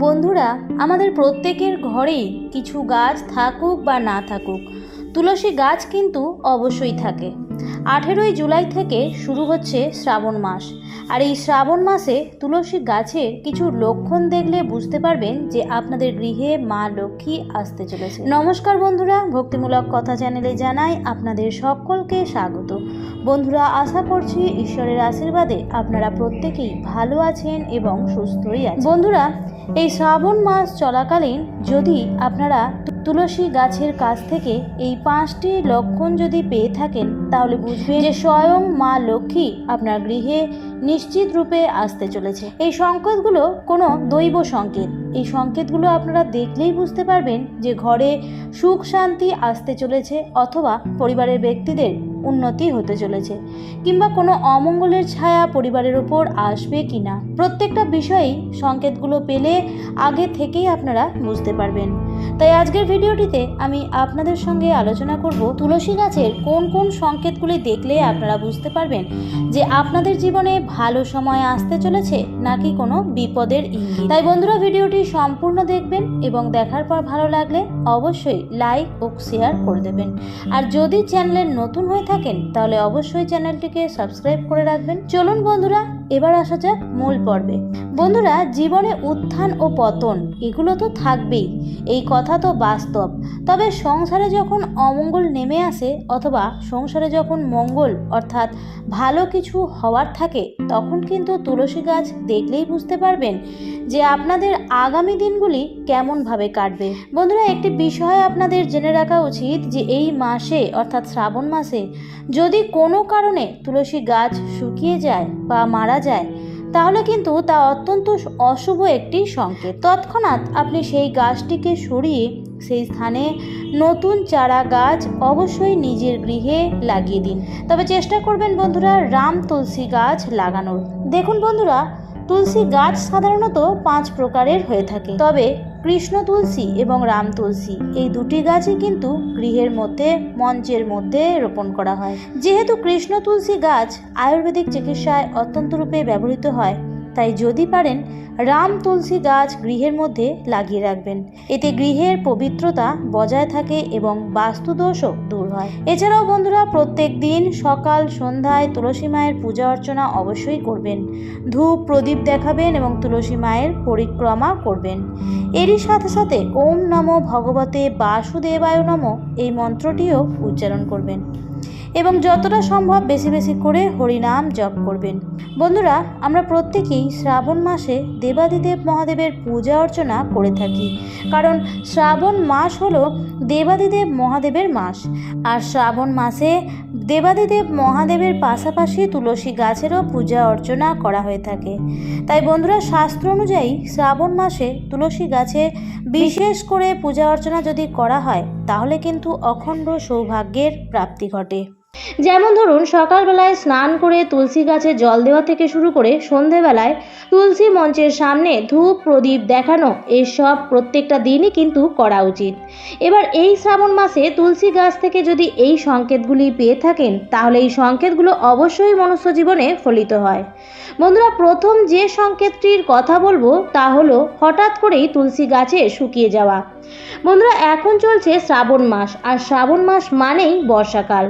বন্ধুরা, আমাদের প্রত্যেকের ঘরেই কিছু গাছ থাকুক বা না থাকুক, তুলসী গাছ কিন্তু অবশ্যই থাকে। 18ই জুলাই থেকে শুরু হচ্ছে শ্রাবণ মাস, আর এই শ্রাবণ মাসে তুলসী গাছের কিছু লক্ষণ দেখলে বুঝতে পারবেন যে আপনাদের গৃহে মা লক্ষ্মী আসতে চলেছে। নমস্কার বন্ধুরা, ভক্তিমূলক কথা চ্যানেলে জানাই আপনাদের সকলকে স্বাগত। বন্ধুরা, আশা করছি ঈশ্বরের আশীর্বাদে আপনারা প্রত্যেকেই ভালো আছেন এবং সুস্থই আছেন। বন্ধুরা, এই শ্রাবণ মাস চলাকালীন যদি আপনারা তুলসী গাছের কাছ থেকে এই 5টি লক্ষণ যদি পেয়ে থাকেন, তাহলে বুঝবেন যে স্বয়ং মা লক্ষ্মী আপনার গৃহে নিশ্চিত রূপে আসতে চলেছে। এই সংকেতগুলো কোনো দৈব সংকেত। এই সংকেতগুলো আপনারা দেখলেই বুঝতে পারবেন যে ঘরে সুখ শান্তি আসতে চলেছে, অথবা পরিবারের ব্যক্তিদের উন্নতি হতে চলেছে, কিংবা কোনো অমঙ্গলের ছায়া পরিবারের উপর আসবে কিনা। প্রত্যেকটা বিষয়েই সংকেতগুলো পেলে আগে থেকেই আপনারা বুঝতে পারবেন। তাই আজকের ভিডিওটিতে আমি আপনাদের সঙ্গে আলোচনা করব তুলসী গাছের কোন কোন সংকেতগুলি দেখলে আপনারা বুঝতে পারবেন যে আপনাদের জীবনে ভালো সময় আসতে চলেছে নাকি কোনো বিপদের ইঙ্গিত। তাই বন্ধুরা, ভিডিওটি সম্পূর্ণ দেখবেন এবং দেখার পর ভালো লাগলে অবশ্যই লাইক ও শেয়ার করে দেবেন। আর যদি চ্যানেলে নতুন হয়ে থাকেন তাহলে অবশ্যই চ্যানেলটিকে সাবস্ক্রাইব করে রাখবেন। চলুন বন্ধুরা, এবার আসা যাক মূল পর্বে। বন্ধুরা, জীবনে উত্থান ও পতন এগুলো তো থাকবেই, এই কথা তো বাস্তব। তবে সংসারে যখন অমঙ্গল নেমে আসে, অথবা সংসারে যখন মঙ্গল অর্থাৎ ভালো কিছু হওয়ার থাকে, তখন কিন্তু তুলসী গাছ দেখলেই বুঝতে পারবেন যে আপনাদের আগামী দিনগুলি কেমনভাবে কাটবে। বন্ধুরা, একটি বিষয় আপনাদের জেনে রাখা উচিত যে এই মাসে অর্থাৎ শ্রাবণ মাসে যদি কোনো কারণে তুলসী গাছ শুকিয়ে যায় বা মারা যায়, তাহলে কিন্তু তা অত্যন্ত অশুভ একটি সংকেত। তৎক্ষণাৎ আপনি সেই গাছটিকে সরিয়ে সেই স্থানে নতুন চারা গাছ অবশ্যই নিজের গৃহে লাগিয়ে দিন। তবে চেষ্টা করবেন বন্ধুরা রাম তুলসী গাছ লাগানোর। দেখুন বন্ধুরা, তুলসী গাছ সাধারণত 5 প্রকারের হয়ে থাকে, তবে কৃষ্ণ তুলসী এবং রাম তুলসী এই দুটি গাছই কিন্তু গৃহের মধ্যে মঞ্চের মধ্যে রোপণ করা হয়। যেহেতু কৃষ্ণ তুলসী গাছ আয়ুর্বেদিক চিকিৎসায় অত্যন্ত রূপে ব্যবহৃত হয়, তাই যদি পারেন রাম তুলসী গাছ গৃহের মধ্যে লাগিয়ে রাখবেন। এতে গৃহের পবিত্রতা বজায় থাকে এবং বাস্তুদোষও দূর হয়। এছাড়াও বন্ধুরা, প্রত্যেক দিন সকাল সন্ধ্যায় তুলসী মায়ের পূজা অর্চনা অবশ্যই করবেন। ধূপ প্রদীপ দেখাবেন এবং তুলসী মায়ের পরিক্রমা করবেন। এরই সাথে সাথে ওম নমো ভগবতে বাসুদেবায় নমঃ এই মন্ত্রটিও উচ্চারণ করবেন এবং যতটা সম্ভব বেশি বেশি করে হরিনাম জপ করবেন। বন্ধুরা, আমরা প্রত্যেকেই শ্রাবণ মাসে দেবাদিদেব মহাদেবের পূজা অর্চনা করে থাকি, কারণ শ্রাবণ মাস হলো দেবাদিদেব মহাদেবের মাস। আর শ্রাবণ মাসে দেবাদিদেব মহাদেবের পাশাপাশি তুলসী গাছেরও পূজা অর্চনা করা হয়ে থাকে। তাই বন্ধুরা, শাস্ত্র অনুযায়ী শ্রাবণ মাসে তুলসী গাছে বিশেষ করে পূজা অর্চনা যদি করা হয়, তাহলে কিন্তু অখণ্ড সৌভাগ্যের প্রাপ্তি ঘটে। যেমন ধরুন, সকালবেলায় স্নান করে তুলসী গাছে জল দেওয়া থেকে শুরু করে সন্ধেবেলায় তুলসী মঞ্চের সামনে ধূপ প্রদীপ দেখানো, এসব প্রত্যেকটা দিনই কিন্তু করা উচিত। এবার এই শ্রাবণ মাসে তুলসী গাছ থেকে যদি এই সংকেতগুলি পেয়ে থাকেন, তাহলে এই সংকেতগুলো অবশ্যই মনুষ্য জীবনে ফলিত হয়। বন্ধুরা, প্রথম যে সংকেতটির কথা বলবো তা হলো হঠাৎ করেই তুলসী গাছে শুকিয়ে যাওয়া। বন্ধুরা, এখন চলছে শ্রাবণ মাস, আর শ্রাবণ মাস মানেই বর্ষাকাল।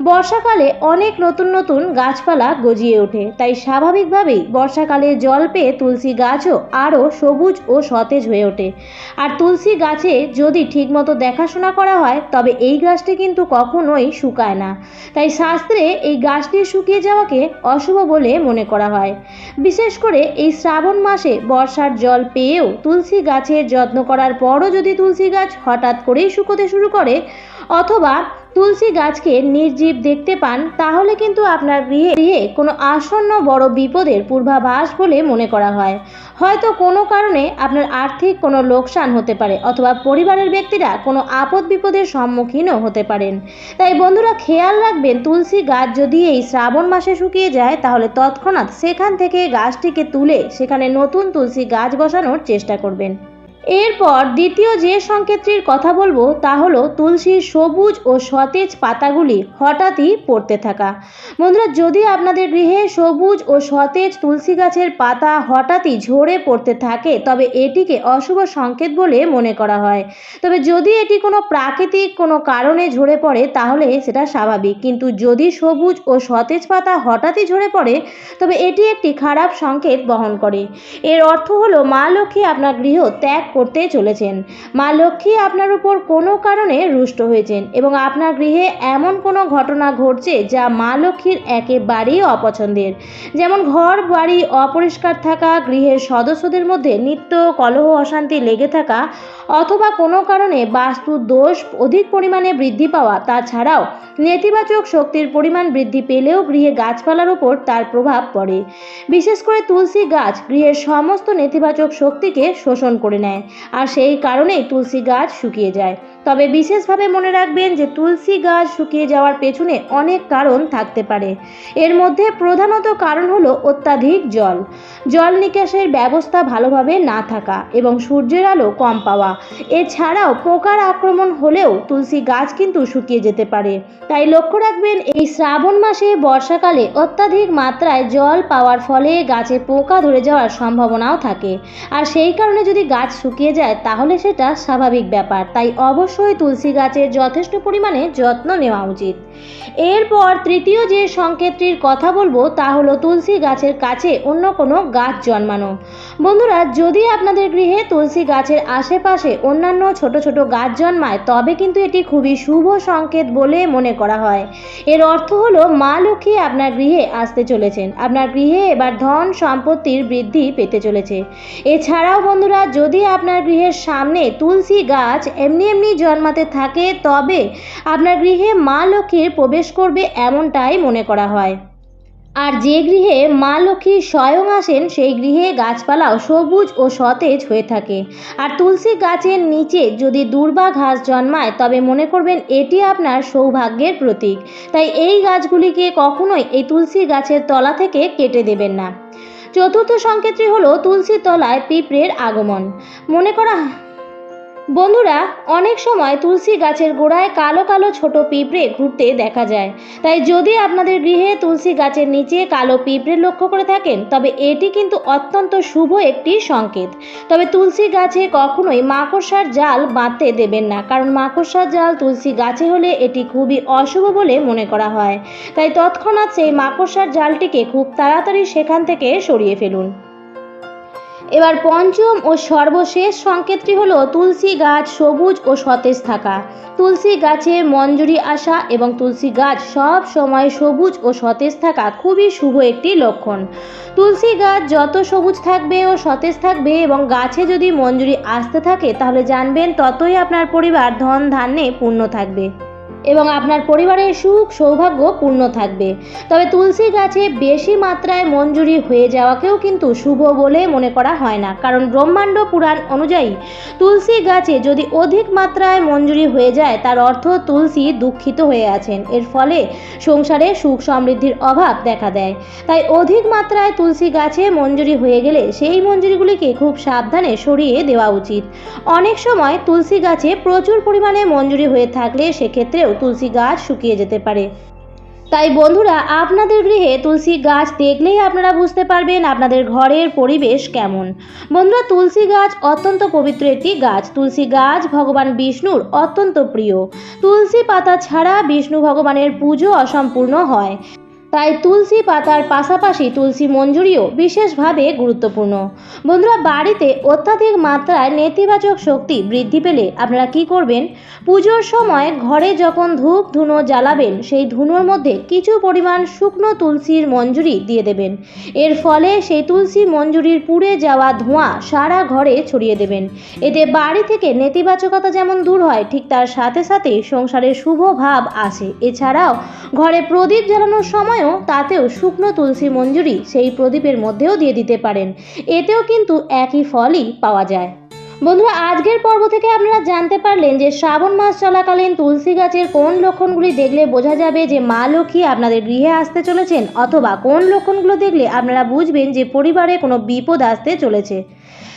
বর্ষাকালে অনেক নতুন নতুন গাছপালা গজিয়ে ওঠে, তাই স্বাভাবিকভাবেই বর্ষাকালে জল পেয়ে তুলসী গাছও আরও সবুজ ও সতেজ হয়ে ওঠে। আর তুলসী গাছে যদি ঠিকমতো দেখাশোনা করা হয়, তবে এই গাছটি কিন্তু কখনোই শুকায় না। তাই শাস্ত্রে এই গাছটির শুকিয়ে যাওয়াকে অশুভ বলে মনে করা হয়। বিশেষ করে এই শ্রাবণ মাসে বর্ষার জল পেয়েও তুলসী গাছের যত্ন করার পরও যদি তুলসী গাছ হঠাৎ করেই শুকোতে শুরু করে, অথবা তুলসী গাছকে নির্জীব দেখতে পান, তাহলে কিন্তু আপনার গৃহে কোনো আসন্ন বড় বিপদের পূর্বাভাস বলে মনে করা হয়। হয়তো কোনো কারণে আপনার আর্থিক কোনো লোকসান হতে পারে, অথবা পরিবারের ব্যক্তিরা কোনো আপদ বিপদের সম্মুখীনও হতে পারেন। তাই বন্ধুরা, খেয়াল রাখবেন, তুলসী গাছ যদি এই শ্রাবণ মাসে শুকিয়ে যায়, তাহলে তৎক্ষণাৎ সেখান থেকে গাছটিকে তুলে সেখানে নতুন তুলসী গাছ বসানোর চেষ্টা করবেন। এরপর দ্বিতীয় যে সংকেতটির কথা বলবো তা হলো তুলসীর সবুজ ও সতেজ পাতাগুলি হঠাৎই পড়তে থাকা। বন্ধুরা, যদি আপনাদের গৃহে সবুজ ও সতেজ তুলসী গাছের পাতা হঠাৎই ঝরে পড়তে থাকে তবে এটিকে অশুভ সংকেত বলে মনে করা হয়। তবে যদি এটি কোনো প্রাকৃতিক কোনো কারণে ঝরে পড়ে তাহলে সেটা স্বাভাবিক, কিন্তু যদি সবুজ ও সতেজ পাতা হঠাৎই ঝরে পড়ে তবে এটি একটি খারাপ সংকেত বহন করে। এর অর্থ হলো মা লক্ষ্মী আপনার গৃহ ত্যাগ করতে চলেছেন। মা লক্ষ্মী আপনার উপর কোনো কারণে রুষ্ট হয়েছেন এবং আপনার গৃহে এমন কোনো ঘটনা ঘটছে যা মা লক্ষ্মীর একেবারেই অপছন্দের, যেমন ঘর বাড়ি অপরিষ্কার থাকা, গৃহের সদস্যদের মধ্যে নিত্য কলহ অশান্তি লেগে থাকা, অথবা কোনো কারণে বাস্তুর দোষ অধিক পরিমাণে বৃদ্ধি পাওয়া। তাছাড়াও নেতিবাচক শক্তির পরিমাণ বৃদ্ধি পেলেও গৃহে গাছপালার উপর তার প্রভাব পড়ে। বিশেষ করে তুলসী গাছ গৃহের সমস্ত নেতিবাচক শক্তিকে শোষণ করে নেয়, আর সেই কারণেই তুলসী গাছ শুকিয়ে যায়। তবে বিশেষভাবে মনে রাখবেন যে তুলসী গাছ শুকিয়ে যাওয়ার পেছনে অনেক কারণ থাকতে পারে। এর মধ্যে প্রধানত কারণ হলো অত্যাধিক জল নিকাশের ব্যবস্থা ভালোভাবে না থাকা এবং সূর্যের আলো কম পাওয়া। এছাড়াও পোকার আক্রমণ হলেও তুলসী গাছ কিন্তু শুকিয়ে যেতে পারে। তাই লক্ষ্য রাখবেন এই শ্রাবণ মাসে বর্ষাকালে অত্যাধিক মাত্রায় জল পাওয়ার ফলে গাছে পোকা ধরে যাওয়ার সম্ভাবনাও থাকে, আর সেই কারণে যদি গাছ শুকিয়ে যায় তাহলে সেটা স্বাভাবিক ব্যাপার। তাই অবশ্যই তুলসী গাছের যথেষ্ট পরিমাণে যত্ন নেওয়া উচিত। এরপর তৃতীয় যে সংকেতটির কথা বলবো তা হলো তুলসী গাছের কাছে অন্য কোনো গাছ জন্মানো। বন্ধুরা, যদি আপনাদের গৃহে তুলসী গাছের আশেপাশে অন্যান্য ছোট ছোট গাছ জন্মায় তবে কিন্তু এটি খুবই শুভ সংকেত বলে মনে করা হয়। এর অর্থ হলো মা লক্ষ্মী আপনার গৃহে আসতে চলেছেন, আপনার গৃহে এবার ধন সম্পত্তির বৃদ্ধি পেতে চলেছে। এছাড়াও বন্ধুরা, যদি আপনার গৃহের সামনে তুলসী গাছ এমনি জন্মাতে থাকে তবে আপনার গৃহে মা লক্ষ্মীর প্রবেশ করবে এমনটাই মনে করা হয়। আর যে গৃহে মা লক্ষ্মী স্বয়ং আসেন সেই গৃহে গাছপালাও সবুজ ও সতেজ হয়ে থাকে। আর তুলসী গাছের নিচে যদি দূর্বা ঘাস জন্মায় তবে মনে করবেন এটি আপনার সৌভাগ্যের প্রতীক। তাই এই গাছগুলিকে কখনোই এই তুলসী গাছের তলা থেকে কেটে দেবেন না। চতুর্থ সংকেতটি হলো তুলসী তলায় পিঁপড়ের আগমন। মনে করা বন্ধুরা, অনেক সময় তুলসী গাছের গোড়ায় কালো কালো ছোট পিঁপড়ে ঘুরতে দেখা যায়। তাই যদি আপনাদের গৃহে তুলসী গাছের নিচে কালো পিঁপড়ে লক্ষ্য করে থাকেন তবে এটি কিন্তু অত্যন্ত শুভ একটি সংকেত। তবে তুলসী গাছে কখনোই মাকড়সার জাল বাঁধতে দেবেন না, কারণ মাকড়সার জাল তুলসী গাছে হলে এটি খুবই অশুভ বলে মনে করা হয়। তাই তৎক্ষণাৎ সেই মাকড়সার জালটিকে খুব তাড়াতাড়ি সেখান থেকে সরিয়ে ফেলুন। এবার পঞ্চম ও সর্বশেষ সংকেতটি হলো তুলসী গাছ সবুজ ও সতেজ থাকা। তুলসী গাছে মঞ্জুরি আসা এবং তুলসী গাছ সব সময় সবুজ ও সতেজ থাকা খুবই শুভ একটি লক্ষণ। তুলসী গাছ যত সবুজ থাকবে ও সতেজ থাকবে এবং গাছে যদি মঞ্জুরি আসতে থাকে তাহলে জানবেন ততই আপনার পরিবার ধন ধান্যে পূর্ণ থাকবে এবং আপনার পরিবারের সুখ সৌভাগ্য পূর্ণ থাকবে। তবে তুলসী গাছে বেশি মাত্রায় মঞ্জুরি হয়ে যাওয়াকেও কিন্তু শুভ বলে মনে করা হয় না, কারণ ব্রহ্মাণ্ড পুরাণ অনুযায়ী তুলসী গাছে যদি অধিক মাত্রায় মঞ্জুরি হয়ে যায় তার অর্থ তুলসী দুঃখিত হয়ে আছেন, এর ফলে সংসারে সুখ সমৃদ্ধির অভাব দেখা দেয়। তাই অধিক মাত্রায় তুলসী গাছে মঞ্জুরি হয়ে গেলে সেই মঞ্জুরিগুলিকে খুব সাবধানে সরিয়ে দেওয়া উচিত। অনেক সময় তুলসী গাছে প্রচুর পরিমাণে মঞ্জুরি হয়ে থাকলে সেক্ষেত্রেও তুলসী গাছ শুকিয়ে যেতে পারে। তাই বন্ধুরা, আপনাদের গৃহে তুলসী গাছ দেখলেই আপনারা বুঝতে পারবেন আপনাদের ঘরের পরিবেশ কেমন। বন্ধুরা, তুলসী গাছ অত্যন্ত পবিত্র একটি গাছ। তুলসী গাছ ভগবান বিষ্ণুর অত্যন্ত প্রিয়। তুলসী পাতা ছাড়া বিষ্ণু ভগবানের পুজো অসম্পূর্ণ হয়। তাই তুলসী পাতার পাশাপাশি তুলসী মঞ্জুরিও বিশেষভাবে গুরুত্বপূর্ণ। বন্ধুরা, বাড়িতে অত্যাধিক মাত্রায় নেতিবাচক শক্তি বৃদ্ধি পেলে আপনারা কি করবেন? পুজোর সময় ঘরে যখন ধূপ ধুনো জ্বালাবেন সেই ধুনোর মধ্যে কিছু পরিমাণ শুকনো তুলসীর মঞ্জুরি দিয়ে দেবেন। এর ফলে সেই তুলসী মঞ্জুরির পুড়ে যাওয়া ধোঁয়া সারা ঘরে ছড়িয়ে দেবেন। এতে বাড়ি থেকে নেতিবাচকতা যেমন দূর হয় ঠিক তার সাথে সাথে সংসারে শুভ ভাব আসে। এছাড়াও ঘরে প্রদীপ জ্বালানোর সময়ও তাতেও শুকনো তুলসী মঞ্জুরি সেই প্রদীপের মধ্যেও দিয়ে দিতে পারেন। এতেও কিন্তু একই ফলই পাওয়া যায়। বন্ধুরা, আজকের পর্ব থেকে আপনারা জানতে পারলেন যে শ্রাবণ মাস চলাকালীন তুলসী গাছের কোন লক্ষণগুলি দেখলে বোঝা যাবে যে মা লক্ষ্মী আপনাদের গৃহে আসতে চলেছেন, অথবা কোন লক্ষণগুলো দেখলে আপনারা বুঝবেন যে পরিবারে কোনো বিপদ আসতে চলেছে।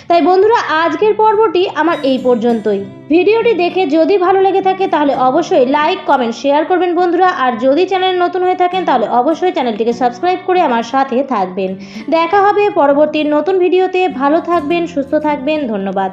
তাই বন্ধুরা, আজকের পর্বটি আমার এই পর্যন্তই। ভিডিওটি দেখে যদি ভালো লেগে থাকে তাহলে অবশ্যই লাইক, কমেন্ট, শেয়ার করবেন বন্ধুরা। আর যদি চ্যানেলে নতুন হয়ে থাকেন তাহলে অবশ্যই চ্যানেলটিকে সাবস্ক্রাইব করে আমার সাথে থাকবেন। দেখা হবে পরবর্তী নতুন ভিডিওতে। ভালো থাকবেন, সুস্থ থাকবেন। ধন্যবাদ।